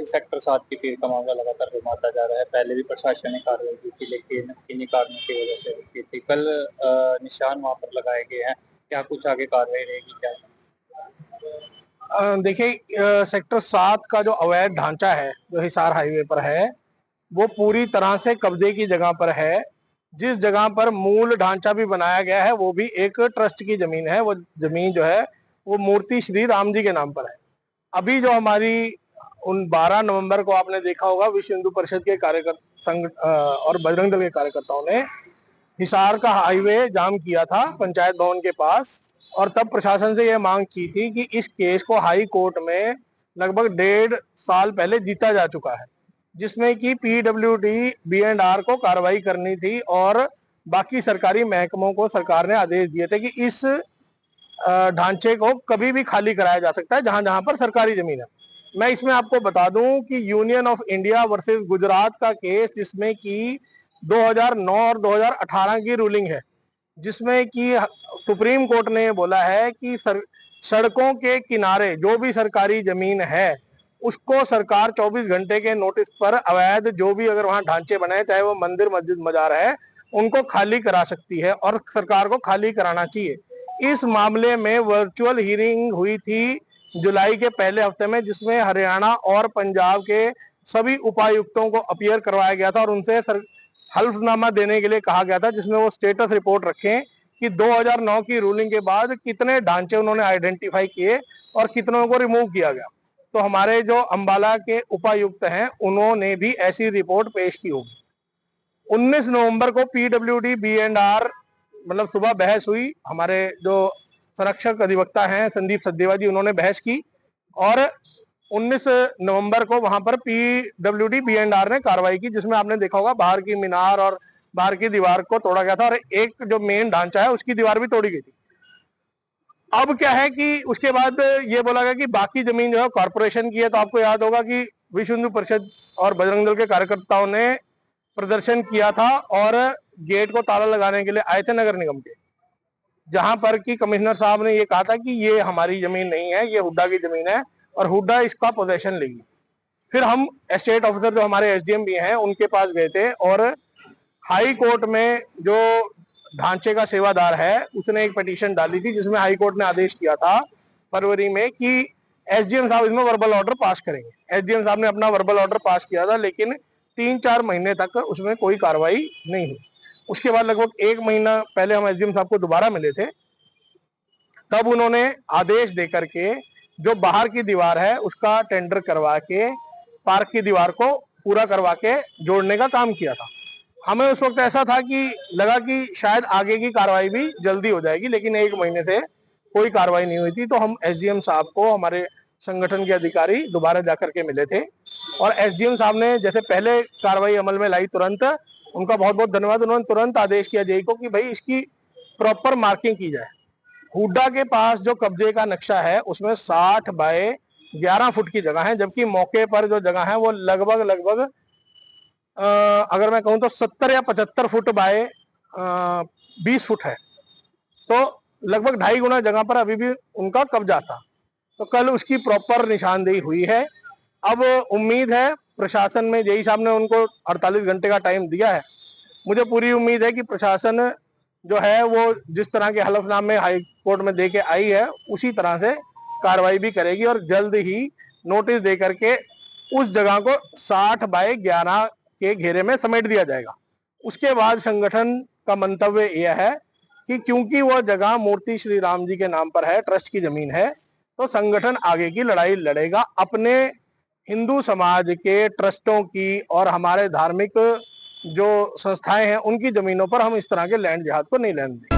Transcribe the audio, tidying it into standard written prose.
Sector 7 की भीड़ का मामला लगातार घुमाता जा रहा है। पहले भी प्रशासन ने कार्रवाई की थी, लेकिन किन्हीं कारणों की वजह से रुकी थी। कल निशान वहां पर लगाए गए हैं। क्या कुछ आगे कार्रवाई रहेगी क्या? देखिए, सेक्टर 7 का जो अवैध ढांचा है जो हिसार हाईवे पर है, वो पूरी तरह से कब्जे की जगह पर है। जिस जगह पर मूल ढांचा भी बनाया गया है वो भी एक ट्रस्ट की जमीन है। वो जमीन जो है वो मूर्ति श्री राम जी के नाम पर है। अभी जो हमारी उन 12 नवंबर को आपने देखा होगा, विश्व हिंदू परिषद के कार्यकर्ता संघ और बजरंग दल के कार्यकर्ताओं ने हिसार का हाईवे जाम किया था पंचायत भवन के पास, और तब प्रशासन से यह मांग की थी कि इस केस को हाई कोर्ट में लगभग 1.5 साल पहले जीता जा चुका है, जिसमें कि पीडब्ल्यूडी बी&आर को कार्रवाई करनी थी और बाकी सरकारी महकमों को सरकार ने आदेश दिए थे कि इस ढांचे को कभी भी खाली कराया जा सकता है जहां जहां पर सरकारी जमीन है। मैं इसमें आपको बता दूं कि union of India versus Gujarat का केस, जिसमें कि 2009 और 2018 की रूलिंग है, जिसमें कि सुप्रीम कोर्ट ने बोला है कि सड़कों के किनारे जो भी सरकारी जमीन है उसको सरकार 24 घंटे के नोटिस पर अवैध जो भी अगर वहां ढांचे बने, चाहे वो मंदिर मस्जिद मजार है, उनको खाली करा सकती है और सरकार को खाली कराना चाहिए। इस मामले में वर्चुअल हियरिंग हुई थी जुलाई के पहले हफ्ते में, जिसमें हरियाणा और पंजाब के सभी उपायुक्तों को अपीयर करवाया गया था और उनसे हल्फनामा देने के लिए कहा गया था, जिसमें वो स्टेटस रिपोर्ट रखें कि 2009 की रूलिंग के बाद कितने ढांचे उन्होंने आइडेंटिफाई किए और कितनों को रिमूव किया गया। तो हमारे जो अंबाला के उपायुक्त हैं उन्होंने भी ऐसी रिपोर्ट पेश की होगी। 19 नवंबर को पीडब्ल्यूडी बी&आर मतलब सुबह बहस हुई। हमारे जो संरक्षक अधिवक्ता हैं संदीप सचदेवा जी, उन्होंने बहस की और 19 नवंबर को वहां पर पीडब्ल्यूडी बी&आर ने कार्रवाई की, जिसमें आपने देखा होगा बाहर की मीनार और बाहर की दीवार को तोड़ा गया था और एक जो मेन ढांचा है उसकी दीवार भी तोड़ी गई थी। अब क्या है कि उसके बाद ये बोला गया कि बाकी जमीन जो है कॉर्पोरेशन की है। तो आपको याद होगा कि विश्व हिंदू परिषद और बजरंग दल के कार्यकर्ताओं ने प्रदर्शन किया था और गेट को ताला लगाने के लिए आए थे नगर निगम के, जहां पर कि कमिश्नर साहब ने ये कहा था कि ये हमारी जमीन नहीं है, ये हुड्डा की जमीन है और हुड्डा इसका पोजेशन लेगी। फिर हम एस्टेट ऑफिसर जो हमारे एसडीएम भी हैं उनके पास गए थे और हाई कोर्ट में जो ढांचे का सेवादार है उसने एक पिटीशन डाली थी, जिसमें हाई कोर्ट ने आदेश किया था फरवरी में कि एसडीएम साहब इसमें वर्बल ऑर्डर पास करेंगे। एसडीएम साहब ने अपना वर्बल ऑर्डर पास किया था, लेकिन 3-4 महीने तक उसमें कोई कार्रवाई नहीं हुई। उसके बाद लगभग 1 महीना पहले हम एसडीएम साहब को दोबारा मिले थे, तब उन्होंने आदेश देकर के जो बाहर की दीवार है उसका टेंडर करवा के पार्क की दीवार को पूरा करवा के जोड़ने का काम किया था। हमें उस वक्त ऐसा था कि लगा कि शायद आगे की कार्रवाई भी जल्दी हो जाएगी, लेकिन 1 महीने से कोई कार्रवाई नहीं हुई थी। तो हम एसडीएम साहब को, हमारे संगठन के अधिकारी दोबारा जाकर के मिले थे और एसडीएम साहब ने जैसे पहले कार्रवाई अमल में लाई तुरंत, उनका बहुत बहुत धन्यवाद। उन्होंने तुरंत आदेश किया जेई को कि भाई इसकी प्रॉपर मार्किंग की जाए। हुड्डा के पास जो कब्जे का नक्शा है उसमें 60 बाय 11 फुट की जगह है, जबकि मौके पर जो जगह है वो लगभग अगर मैं कहूं तो 70 या 75 फुट बाय 20 फुट है। तो लगभग 2.5 गुना जगह पर अभी भी उनका कब्जा था। तो कल उसकी प्रॉपर निशानदेही हुई है। अब उम्मीद है प्रशासन में, जेई साहब ने उनको 48 घंटे का टाइम दिया है। मुझे पूरी उम्मीद है कि प्रशासन जो है वो जिस तरह के हलफनामे हाई कोर्ट में दे के आई है उसी तरह से कार्रवाई भी करेगी और जल्द ही नोटिस दे करके उस जगह को 60 बाय 11 के घेरे में समेट दिया जाएगा। उसके बाद संगठन का मंतव्य यह है कि क्योंकि वह जगह मूर्ति श्री राम जी के नाम पर है, ट्रस्ट की जमीन है, तो संगठन आगे की लड़ाई लड़ेगा अपने हिंदू समाज के ट्रस्टों की और हमारे धार्मिक जो संस्थाएं हैं उनकी जमीनों पर। हम इस तरह के लैंड जिहाद को नहीं लेने देंगे।